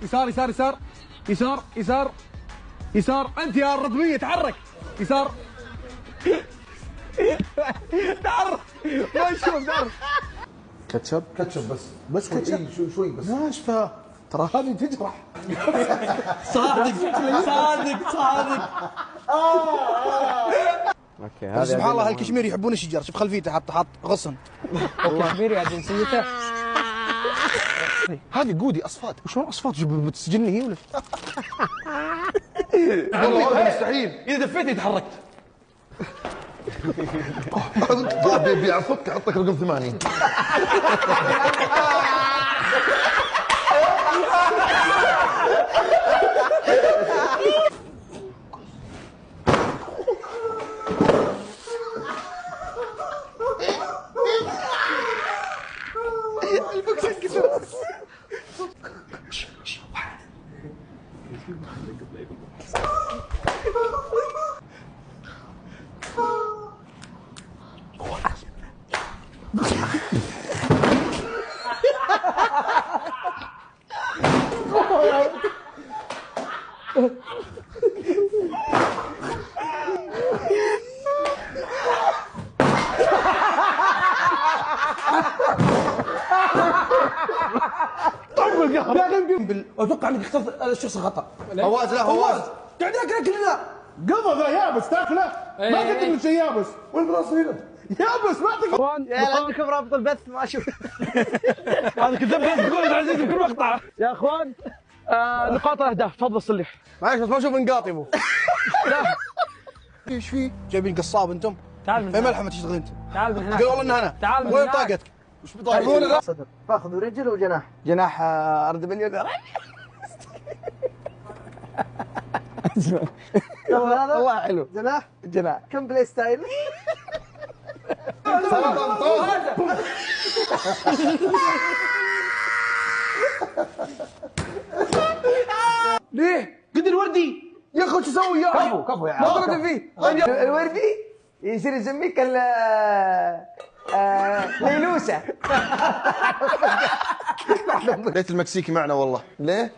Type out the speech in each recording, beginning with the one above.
يسار يسار يسار يسار يسار يسار. انت يا الرطبيه تحرك يسار. تعرف ما نشوف تعرف. كاتشب بس كاتشب شوي بس ناشفه ترى هذه تجرح. صادق اوكي هذا سبحان الله هالكشميري يحبون الشجر. شوف خلفيته حط غصن. الكشميري على جنسيته. هذه قودي اصفاد. وشلون اصفاد؟ بتسجني هي ولا؟ والله مستحيل اذا دفيتني تحركت. بيعفك احطك رقم 80. اتوقع انك اخترت الشخص الخطا. فواز لا فواز قاعد ناكل كلنا. قضى ذا يابس تاكله ما قدم لك شيء يابس. وين براسه هنا؟ يابس ما اعطيك. يا عندكم رابط البث ما اشوف. هذا كذاب تقول عزيز بكل مقطع. يا اخوان نقاط الاهداف تفضل صلح. معلش بس ما اشوف نقاط يبو. ايش فيه؟ جايبين قصاب انتم؟ تعال من اي هنا. ملحمه تشتغل انت؟ تعال من هنا. قال والله انها انا. تعال من وين هناك. طاقتك؟ وش بطاقتك؟ صدر فاخذ رجل وجناح. جناح ارض مليون. هذا والله حلو. جناح كم بلاي ستايل. ليه؟ قد الوردي يا اخي وش اسوي يا اخي؟ كفو يا ما عم. ضربت فيه. الوردي يصير يسميك ليلوسه. ليت المكسيكي معنا والله. ليه؟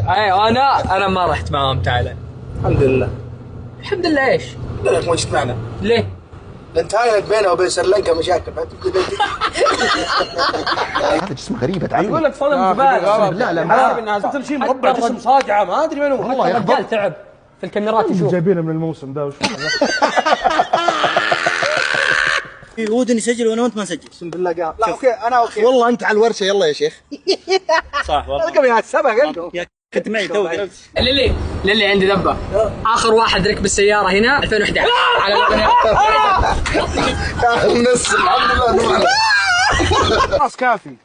اي انا ما رحت معاهم تايلاند. الحمد لله. الحمد لله ايش؟ الحمد لله ما جيت معنا. ليه؟ لان تايلاند بينه وبين سريلانكا مشاكل. هذا جسم غريب اتعب. يقول لك صدم زباله. لا ما اعرف انها اكثر شيء مربع جسم صاجعه ما ادري من هو. والله يا اخبار الرجال تعب في الكاميرات يشوف. جايبينه من الموسم ده وش ودني يسجل وانا وانت ما نسجل. اقسم بالله قال لا اوكي انا اوكي. والله انت على الورشه يلا يا شيخ. صح والله. رقم يا السبق يا كنت معي تو. للي عندي ذبه. اخر واحد ركب السياره هنا 2011 على الناس الحمد لله نوعنا. خلاص كافي.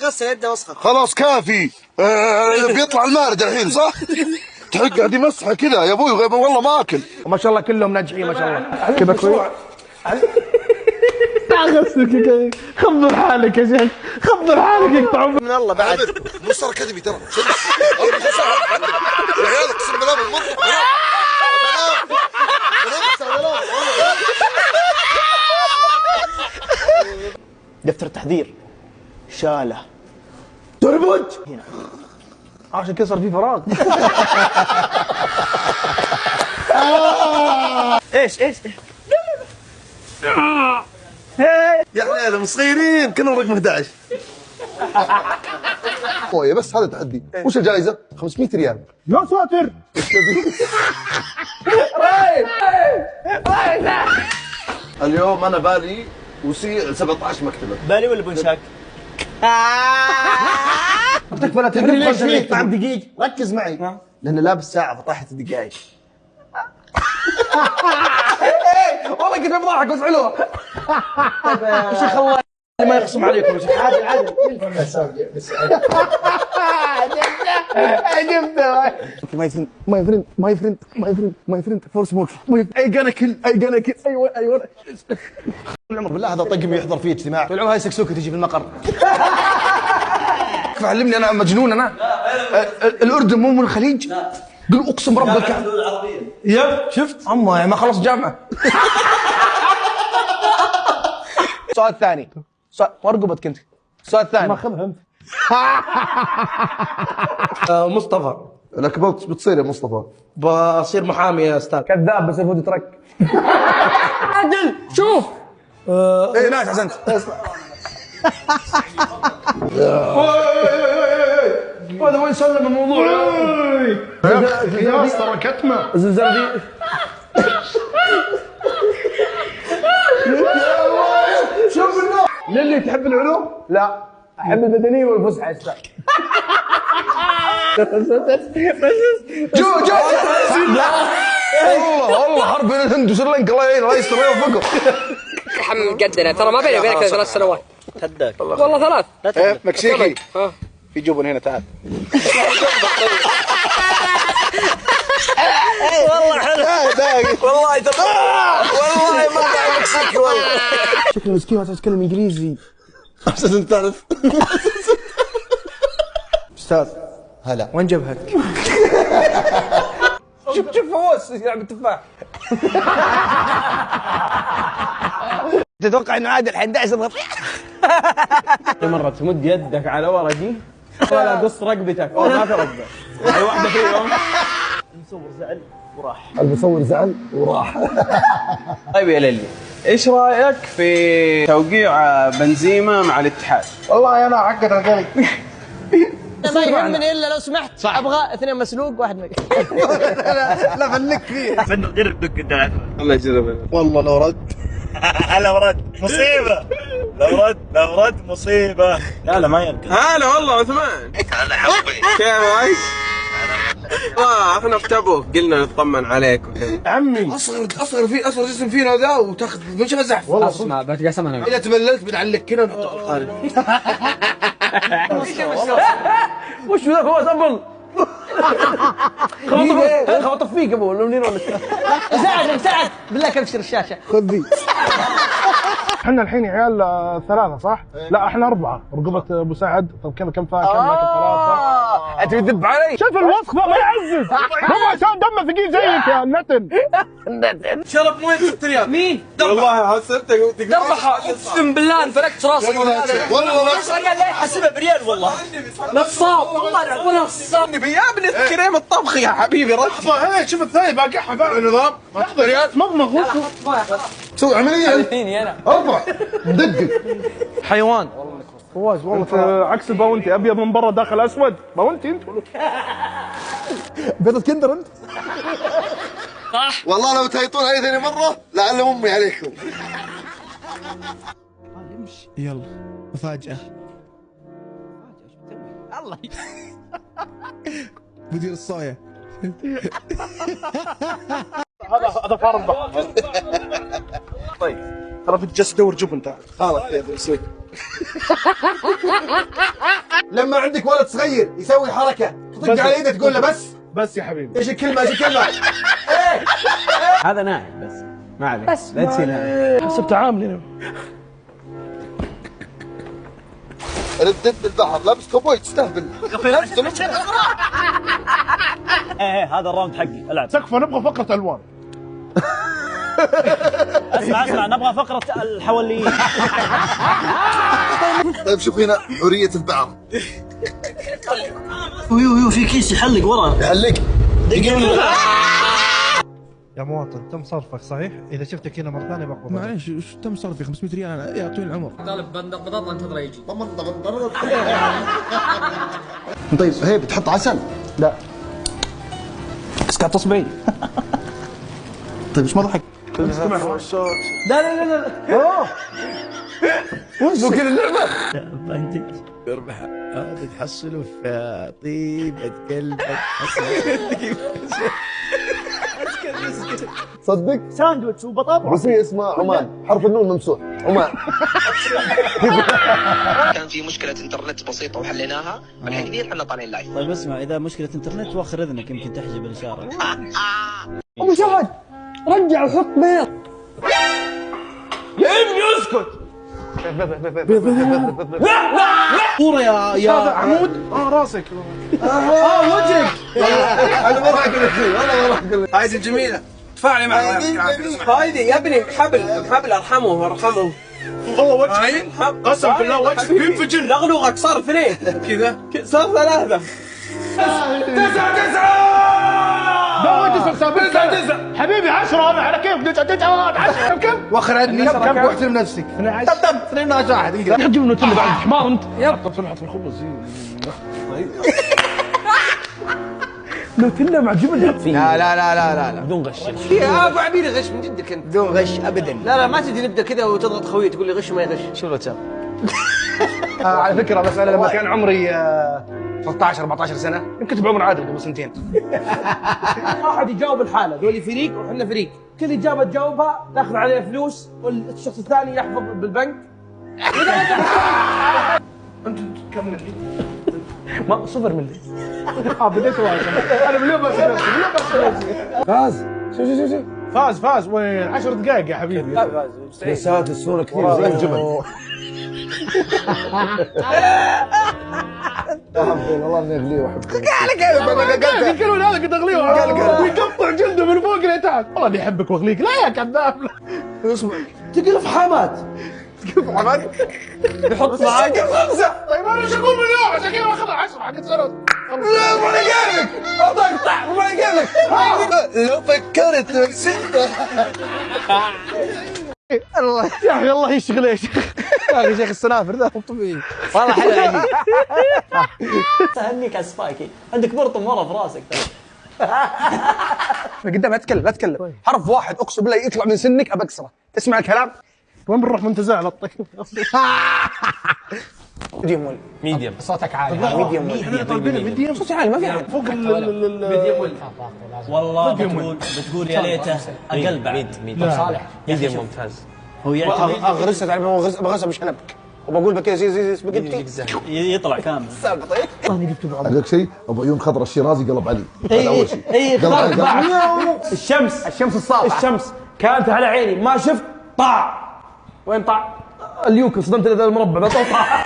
غسل يده واسخن. خلاص كافي. بيطلع المارد الحين صح؟ تحق قاعد يمسحه كذا يا ابوي والله ما اكل. ما شاء الله كلهم ناجحين ما شاء الله. كذا كويس. غسلك خبر حالك يا شيخ. خبر حالك يقطعون من الله بعد. مو صار كذبي ترى. يا عيال اقسم بالله بالمره. دفتر التحذير شاله. تربط هنا عشان كسر فيه فراغ. ايش يا عيال صغيرين كنا رقم 11. مويه بس هذا تحدي. وش الجائزه؟ 500 ريال. يا ساتر. اليوم انا بالي وسي 17 مكتبه. بالي ولا بنشاك؟ تكفى لا تحرم. ليش فيه طعم دقيق؟ ركز معي لانه لابس ساعه فطاحت الدقائق. والله كنت بضحك بس حلوه. ايش يخلى ما يخصم عليكم. عادل ماي فريند فور سموك. اي جانا كل ايوه العمر بالله هذا طقم يحضر فيه اجتماع. العمر هاي سكسوكه تجي في المقر. كيف علمني انا مجنون انا. الاردن مو من الخليج. قل اقسم برب الكعبه. العربيه يب شفت اما ما خلص جامعه. السؤال الثاني، سؤال ورقبتك انت. السؤال الثاني ماخذها انت. مصطفى، لك بتصير يا مصطفى. بصير محامي يا استاذ. كذاب بس فود ترك. عدل شوف ايه ناس احسنت. هذا وين سلم الموضوع؟ يا ترى كتمه. الزلزال دي شوف النار. للي تحب العلوم؟ لا احب المدنيه والفسحه يا استاذ. جو والله حرب بين الهند وسريلانكا. الله يعين الله يستر ويوفقهم. احنا قدنا ترى ما بيني وبينك 3 سنوات. تهداك والله 3. مكسيكي في جبن هنا. تعال والله حلو والله والله ما تعرف مكسيكي والله. شكله مسكين ما تتكلم انجليزي. اساس انت تعرف. استاذ هلا وين جبهتك؟ شوف فواز يلعب التفاح. تتوقع انه عادل حيندعس الرفيع؟ مرة تمد يدك على ورقي ولا قص رقبتك او ما في رقبه. اي واحده فيهم. المصور زعل وراح. المصور زعل وراح. طيب يا للي، ايش رايك في توقيع بنزيما مع الاتحاد؟ والله انا عقد القلب. ما يهمني الا لو سمحت صح. ابغى 2 مسلوق واحد لا فنك فيه. جرب دق الدلع. الله يجربه. والله لو رد. لو رد مصيبه. لو رد مصيبه. لا ما يرقد. هلا والله عثمان. هلا حبي. كيفك؟ احنا في تبوك قلنا نطمن عليك وكذا. عمي اصغر جسم فينا ذا وتاخذ مش مزح. والله اسمع بتقسم انا اذا تمللت بنعلق كذا ونحطه في الخارج. وش ذا فواز ابل. خبط فيك ابو منين ولا مساعد بالله كبشر الشاشه. خذ ذي. احنا الحين عيال 3 صح؟ لا احنا 4. رقبة ابو سعد. طب كم فيها كم لكن 3. انت بتذب علي. شوف الوصف ما يعزز. هو عشان دمه ثقيل زيك يا النتن. شرب مويه 6 ريال. مين؟ والله حسبتك دربحه اقسم بالله انفلقت راسك. والله ريال لا يحسبها بريال والله. نصاب والله ولا نصاب. يا ابني كريم الطبخ يا حبيبي رد. هاي شوف الثاني باقعها بقى النظام. لحظة ريال مضمض. سوي عملية. فيني انا. ارفع مدقق. حيوان. فواز والله انت عكس الباونتي. ابيض من برا داخل اسود. باونتي انت. بيضة كندر انت. والله لو تهيطون علي ثاني مرة لعل امي عليكم. يلا مفاجأة. الله مدير الصاية. هذا فار البحر. طيب ترى في جالس تدور جبن. تعال خالك يا ابو سويد. لما عندك ولد صغير يسوي حركه تطق على يده تقول له بس يا حبيبي. ايش الكلمه ايش الكلمه؟ هذا ناعم بس ما عليك. بس لا تصير ناعم. حسب تعاملي. ردت بالبحر لابس كوبوي تستهبل. ايه هذا الراوند حقي العب. سقفه نبغى فقرة الوان. اسمع نبغى فقرة الحوليين. طيب شوف هنا حرية البعض. يو في كيس يحلق ورا. يحلق. يا مواطن تم صرفك صحيح؟ إذا شفتك هنا مرة ثانية بقبض. معليش وش تم صرفي 500 ريال أنا يا طويل العمر. طالب بضل انتظر يجي. طيب هي بتحط عسل؟ لا اسكت اصبعي. طيب ايش ما ضحك؟ لا وش كذا اللعبه؟ يربح هذا تحصله في طيبة قلبك. صدق؟ ساندويتش وبطاطا. وفي اسمه عمان حرف النون ممسوح عمان. كان في مشكلة انترنت بسيطة وحليناها والحين احنا طالعين لايف. طيب اسمع اذا مشكلة انترنت واخر اذنك يمكن تحجب الاشارة. ابو سعد رجع وحط بيض. يا ابني اسكت. صورة يا عمود راسك وجهك. انا ما راح اقول لك شيء، والله ما راح اقول لك. هذه جميلة. تفاعلي معها. هذه يا ابني حبل ارحمه. والله وجهك قسم بالله وجهك بينفجر. لغلوغك صار 2 كذا صار 3. 9 حبيبي 10 انا على كيف 9 10 كم وخر عني كم واحترم نفسك. 12 واحد. تجيب نوتيلا بعد حمار انت. يلا حط في الخبز. نوتيلا مع جبن حط فيه. لا بدون غش. يا ابو عبير غش من جدك انت. بدون غش ابدا. لا ما تجي نبدا كذا وتضغط خوي تقول لي غش وما يغش. شو الواتساب؟ على فكره بس انا لما كان عمري 13 14 سنه يمكن بعمر عادل قبل 2 سنين. واحد يجاوب الحاله، ذولي فريق وحنا فريق، كل اجابه تجاوبها تاخذ عليها فلوس والشخص الثاني يحفظ بالبنك. انت كم من ما 0 ملي. بديت انا مليون بس فاز. شو فاز وين 10 دقائق يا حبيبي. مسات الصورة كثير زي الجبل. والله اني اغليه واحبه. قال يقولون هذا قد اغليه ويقطع جلده من فوق لتحت. والله اني احبك واغليك. لا يا كذاب. تقلف حامات. بيحط معاك 5. طيب انا ايش اقول مليون عشان كذا اخذ 10 حق سنوات. لا ما قالك اقطع وما قالك. لو فكرت 6. الله يا اخي الله يشغله يا شيخ. يا اخي شيخ السنافر ذا طبيعي. والله حلو عجيب. تهنيك على السبايكي، عندك برطم ورا في راسك. قدام لا تتكلم. حرف واحد اقسم بالله يطلع من سنك ابى اكسره. تسمع الكلام؟ وين بنروح منتزع على الطيب؟ ميديم. صوتك عالي. ميديوم. طالبين ميديوم. صوتك عالي ما في أحد. فوق والله بتقول يا ليته اقل بعد. صالح ميديم ممتاز. هو يعتمد اغرسها تعرف بغرسها بشنبك وبقول بك زي سباجيتي يطلع كامل. اقول لك شيء، ابو عيون خضراء الشيرازي قلب علي. هذا اول شيء. قلب علي. الشمس الساطعه. الشمس كانت على عيني ما شفت طاع. وين طاع؟ اليوك صدمت هذا المربع بس طاع.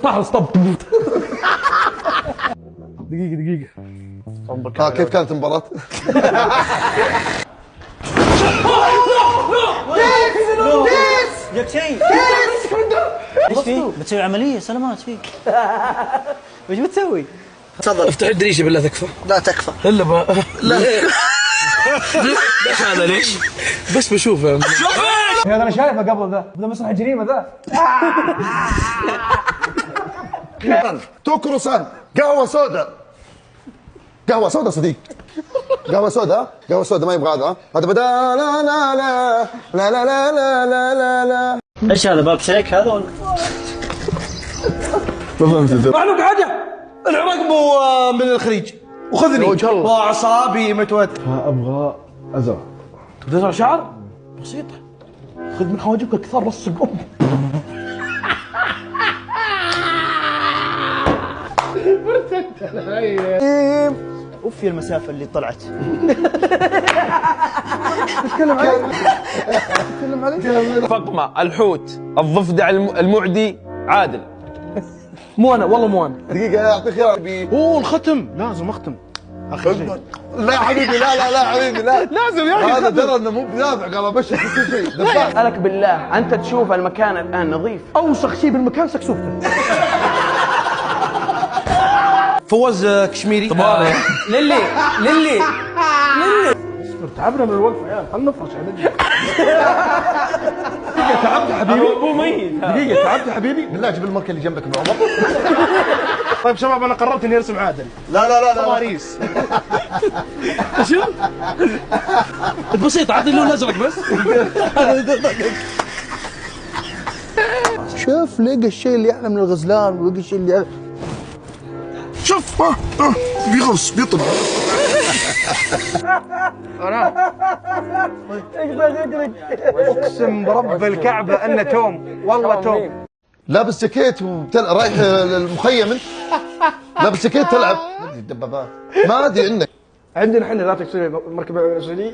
طاح اسطب. دقيقة كيف كانت المباراة؟ جاك شيء. ايش فيه؟ بتسوي عملية سلامات فيك. وش بتسوي؟ تفضل افتح الدريشه بالله تكفى. لا تكفى الا لا. هذا ليش؟ بس بشوف هذا انا شايفه قبل ذا مسرح الجريمه ذا. توكروسان قهوة سوداء. قهوة سوداء صديق. قهوة سوداء ما يبغى هذا. هذا بدا لا لا لا لا لا لا لا لا لا. ايش هذا باب شيك هذا ولا؟ ما فهمت. معلوم حاجه العراق من الخليج وخذني واعصابي متوتر. ابغى ازرع. تبغى تزرع شعر؟ بسيطه خذ من حواجبك كثار رص الام. اوف يا المسافه اللي طلعت. تتكلم علي فقمة الحوت الضفدع المعدي عادل. مو انا والله مو انا. دقيقة اعطيك خيار. اوه الختم لازم اختم. لا حبيبي لا حبيبي لا لازم يا اخي. هذا ترى انه مو بنافع قال ابشر في كل شيء. اسألك بالله انت تشوف المكان الان نظيف؟ اوسخ شيء بالمكان سكسوكته. فوز كشميري. للي تعبنا من الولف عيال. خلنا نفرش على دقيقة تعبت يا حبيبي. ابو ميت. دقيقة تعبت يا حبيبي. بالله جيب الماركة اللي جنبك من عمر. طيب شباب انا قررت اني ارسم عادل. لا باريس. شو؟ بسيط اعطي اللون الازرق بس. شوف لقى الشيء اللي اعلى من الغزلان ولقى الشيء اللي شوف بيغص بيطب. اقسم برب الكعبة انه توم والله توم. لابس جاكيت رايح المخيم انت. لابس جاكيت تلعب. الدبابات ما ادري عنك. عندنا احنا لا تكسير مركبة سعودية.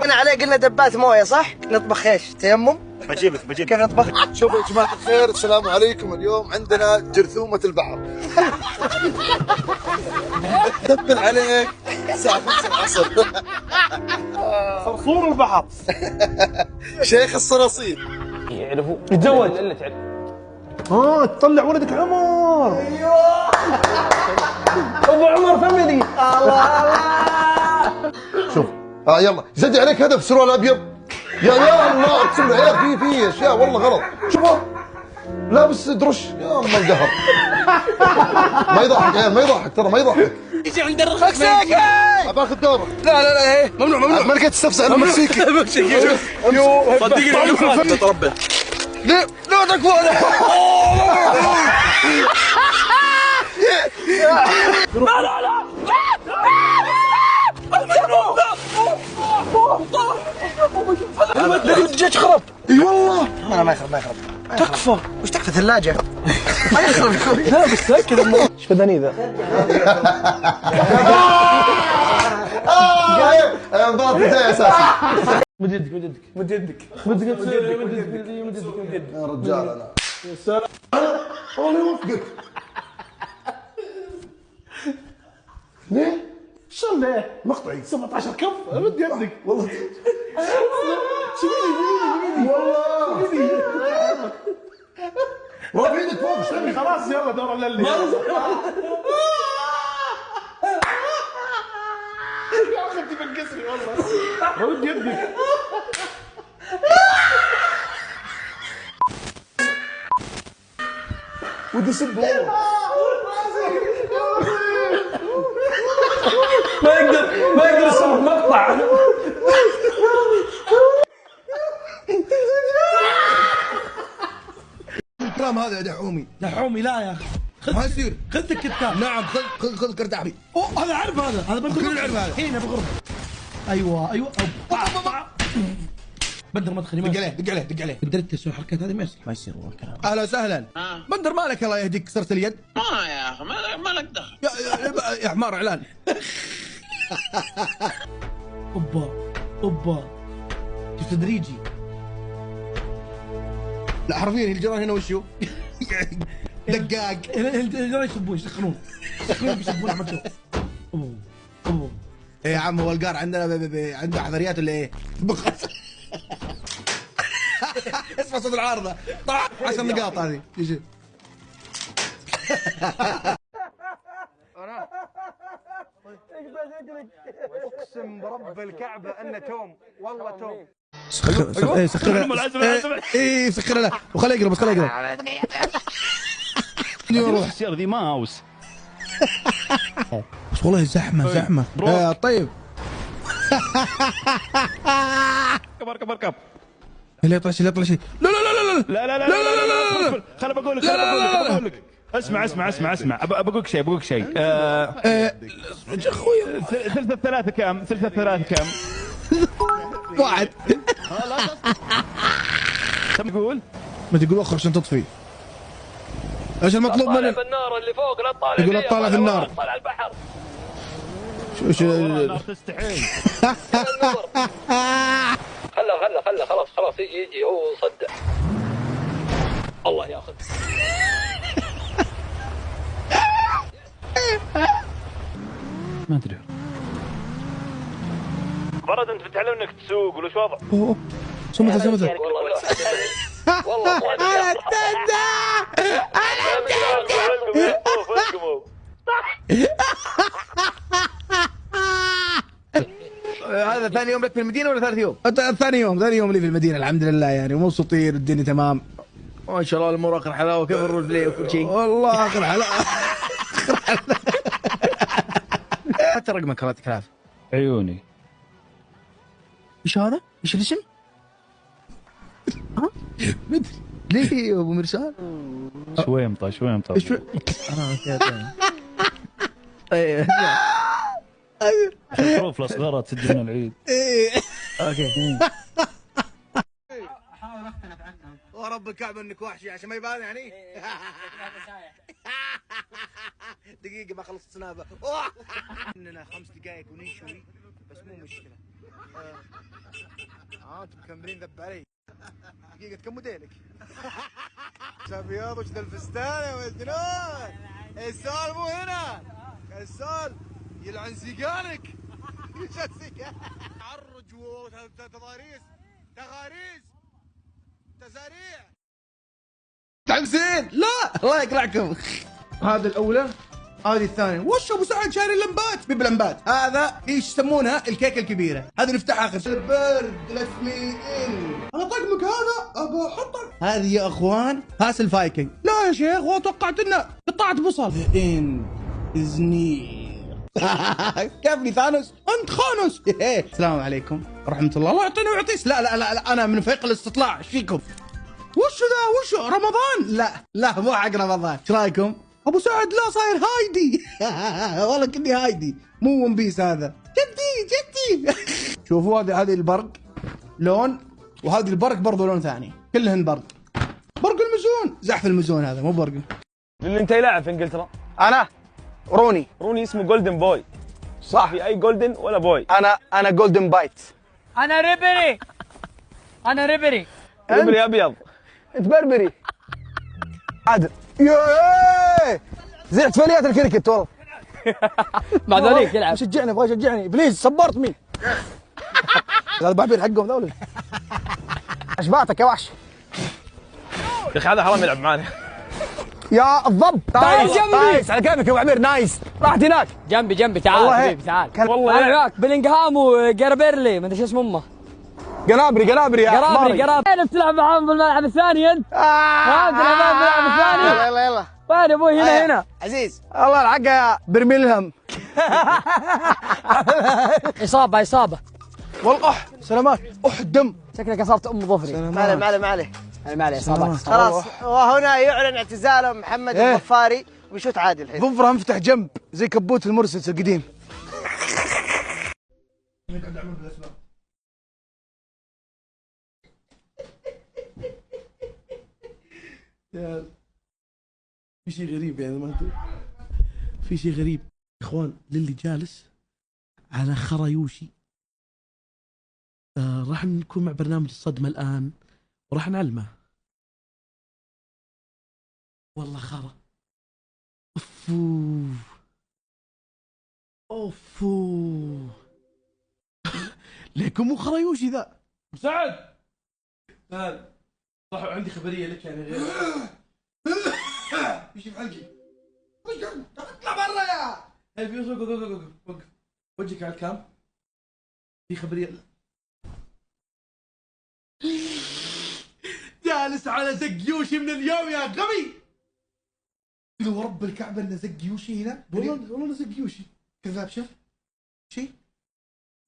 انا عليه قلنا دبات مويه صح؟ نطبخ ايش؟ تيمم؟ بجيبك كيف نطبخ؟ شوفوا يا جماعة الخير، السلام عليكم. اليوم عندنا جرثومة البحر. دبل عليك الساعة 5 العصر. صرصور البحر. شيخ الصراصير. يعرفوا يتزوج الا تعرف. تطلع ولدك عمر. ايوه ابو عمر فاميلي. الله الله. شوف يلا زدي عليك هدف سروال ابيض. يا الله اقسم بالله في اشياء والله غلط. شوفوا لابس درش يا ام القهر. ما يضحك يا ما يضحك ترى ما يضحك. يجي عند الرخص باخذ دورك. لا ايه ممنوع ما لقيت تستفسر عن المكسيكي. صدقني تربى. لا تكفى. الدجاج خرب. اي والله. ما يخرب. تكفى. وش تكفى ثلاجة؟ ما يخرب. لا بس تاكد انه ايش بدني ذا؟ انضبط زي اساسي. مد يدك يا رجال انا. والله يوفقك. ليه؟ شلون ليه؟ مقطعي 17 كف مد يدك. والله والله في ايدك فوق. شلون خلاص يلا دور اللي. يا اخي انت بنقصني والله. رد يدك. ودي سب والله. ما يقدر يسوي مقطع. الكلام هذا يا دحومي. دحومي لا يا اخي. ما يصير. خذ الكتاب. نعم خذ كرتاحي. اوه هذا عارف هذا كلنا نعرف هذا. الحين بغرفه. ايوه بندر مدخلي دق عليه. قدرت تسوي الحركات هذه ما يصير والله الكلام. اهلا وسهلا. بندر مالك الله يهديك كسرت اليد. يا اخي ما لك دخل. يا حمار اعلان. اوبا كيف تدريجي. لا حرفيا الجيران هنا وشو؟ دقاق. الجيران يسبون يسخنون يسبون عملته. اوه ايه يا عم هو القار عندنا عنده حضريات ولا ايه؟ اسمع صوت العارضة. طع 10 نقاط هذه. يجي. اقسم برب الكعبه انه توم والله توم. سخر له وخليه يقرب بس خليه يقرب. السيارة ذي ماوس. بس والله زحمة. طيب. اركب. اللي يطلع شيء. لا خل بقول لك. اسمع بقول لك شيء. اخوي ثلث الثلاثة كم؟ واحد. تقول؟ ما تقول اخر عشان تطفي. ايش المطلوب منك؟ النار اللي فوق لا تطالع. يقول لا تطالع في النار. طالع البحر. وش النار تستحيل. خله خلاص يجي هو صدق. الله ياخذ. ما ادري. برد انت بتعلم انك تسوق ولا شو وضع؟ اوه سمثل والله هذا ثاني يوم لك في المدينة ولا ثالث يوم؟ ثاني يوم لي في المدينة الحمد لله يعني ومبسوطين الدنيا تمام. ما شاء الله الامور اخر حلاوه. كيف الرول بلاي وكل شيء؟ والله اخر حلاوه. حتى رقمك الله يعطيك العافيه. عيوني. ايش هذا؟ ايش الاسم؟ ها؟ ليه يا ابو مرسال؟ شويمطة ايوه الحروف الصغيرة تسجلنا العيد. اوكي. ورب الكعبة انك وحشي عشان ما يبان يعني. دقيقة ما خلصت سنابة. عندنا 5 دقائق ونشوي بس مو مشكله. انتم مكملين ذب علي. دقيقه كم موديلك؟ ابيض وش ذا الفستان يا مجنون؟ السؤال مو هنا، السؤال يلعن سيقانك. ايش السيقان؟ تعرج وتضاريس تغاريس تزاريع. تحمسين؟ لا الله يقلعكم. هذا الاولى، هذه الثانيه. وش ابو سعد شاري لمبات؟ بيب لمبات. هذا ايش يسمونها؟ الكيكه الكبيره. هذه نفتحها اخر شيء. البرد لسمي انا طقمك هذا ابى احطك. هذه يا اخوان هاس الفايكنج. لا يا شيخ وتوقعت انه قطعه بصل. ان ازني كيفني ثانوس؟ انت خانوس. السلام عليكم ورحمه الله. الله يعطيني ويعطيك. لا لا لا انا من فريق الاستطلاع. ايش فيكم؟ وش ذا؟ وش رمضان؟ لا مو حق رمضان. ايش رايكم؟ ابو سعد لا صاير هايدي. والله كني هايدي مو ون بيس هذا. جدي شوفوا هذه البرق لون، وهذه البرق برضو لون ثاني. كلهن برق المزون. زحف المزون هذا مو برق. اللي انت يلعب في انجلترا؟ انا روني اسمه جولدن بوي. صح. في اي جولدن ولا بوي؟ انا جولدن بايت. انا ريبري ريبري ابيض. انت بربري. عادل. ياه زعت فعاليات الكريكت والله. مع ذلك يلعب. شجعني ابغى يشجعني بليز سبورت مي. هذا بحبير حقهم ذولي. اشبعتك يا وحش. يا اخي هذا حرام يلعب معانا. يا الضب. نايس على كيفك يا ابو عمير. نايس. راحت هناك جنبي تعال حبيبي تعال. والله انا وياك بلينغهام وجربيرلي ما ادري شو اسمه امه. قنابري يا قرابري. انت تلعب معاهم بالملعب الثاني انت؟ تلعب معاهم بالملعب الثاني؟ يلا وين ابوي؟ هنا عزيز. الله الحق يا برميلهم. اصابه والله سلامات. الدم شكلك اصابت ام ظفري. ما عليه اصابات. خلاص. وهنا يعلن اعتزاله محمد الظفاري وبيشوت عادي الحين. ظفره مفتح جنب زي كبوت المرسس القديم. في شيء غريب يعني ما في شيء غريب يا اخوان للي جالس على خرايوشي. راح نكون مع برنامج الصدمة الآن وراح نعلمه. والله خرا. اوفو ليكم مو خرايوشي ذا. مساعد تعال صح عندي خبرية لك يعني غير. ايش في حلقي؟ اطلع برا يا هاي. وقف وجهك على الكام. في خبرية جالس على زق يوشي من اليوم يا غبي. لو رب الكعبة انه زق يوشي هنا. والله انه زق يوشي. كذاب. شوف شيء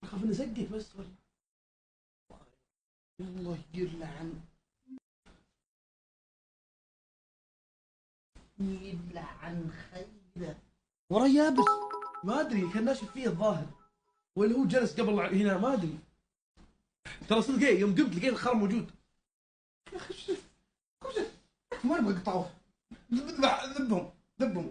اخاف انه زقك بس. والله يلعن خيره. ورا يابس ما ادري كان ناشف فيه الظاهر ولا هو جلس قبل هنا ما ادري. ترى صدق يوم قمت لقيت الخرم موجود. يا اخي ما نبغى نقطعوه. ذبهم